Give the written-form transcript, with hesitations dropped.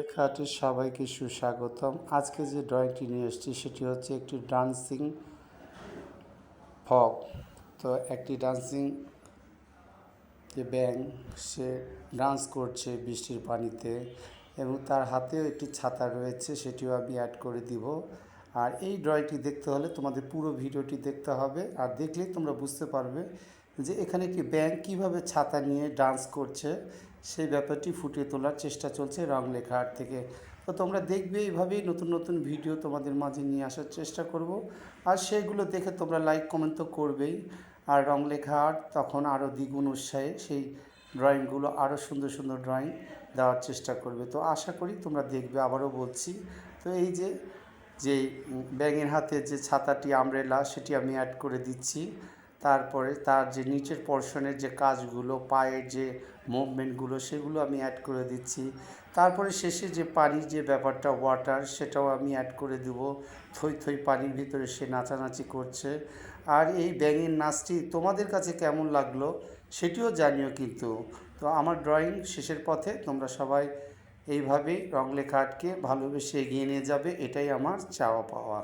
লেখা আর্টে সবাইকে সুস্বাগতম। আজকে যে ড্রয়িংটি নিয়ে এসেছি সেটি হচ্ছে একটি ডান্সিং ফগ। তো একটি ডান্সিং যে ব্যাঙ, সে ডান্স করছে বৃষ্টির পানিতে এবং তার হাতেও একটি ছাতা রয়েছে, সেটিও আমি অ্যাড করে দিব। আর এই ড্রয়িংটি দেখতে হলে তোমাদের পুরো ভিডিওটি দেখতে হবে, আর দেখলেই তোমরা বুঝতে পারবে যে এখানে একটি ব্যাঙ কীভাবে ছাতা নিয়ে ডান্স করছে সেই ব্যাপারটি ফুটিয়ে তোলার চেষ্টা চলছে রং লেখা আর্ট থেকে। তো তোমরা দেখবে এইভাবেই নতুন নতুন ভিডিও তোমাদের মাঝে নিয়ে আসার চেষ্টা করব, আর সেগুলো দেখে তোমরা লাইক কমেন্ট তো করবেই। আর রং লেখা আর্ট তখন আরও দ্বিগুণ উৎসাহে সেই ড্রয়িংগুলো আরও সুন্দর সুন্দর ড্রয়িং দেওয়ার চেষ্টা করবে। তো আশা করি তোমরা দেখবে। আবারও বলছি, তো এই যে ব্যাঙের হাতে যে ছাতাটি আমব্রেলা, সেটি আমি অ্যাড করে দিচ্ছি। তারপরে তার যে নিচের পোর্শনের যে কাজগুলো, পায়ের যে মুভমেন্টগুলো, সেগুলো আমি অ্যাড করে দিচ্ছি। তারপরে শেষে যে পানির যে ব্যাপারটা, ওয়াটার, সেটাও আমি অ্যাড করে দেবো। থই থই পানির ভিতরে সে নাচানাচি করছে। আর এই ব্যাঙের নাচটি তোমাদের কাছে কেমন লাগলো সেটিও জানিও কিন্তু। তো আমার ড্রয়িং শেষের পথে, তোমরা সবাই এইভাবেই রং লেখা আর্টকে ভালোবেসে এগিয়ে নিয়ে যাবে, এটাই আমার চাওয়া পাওয়া।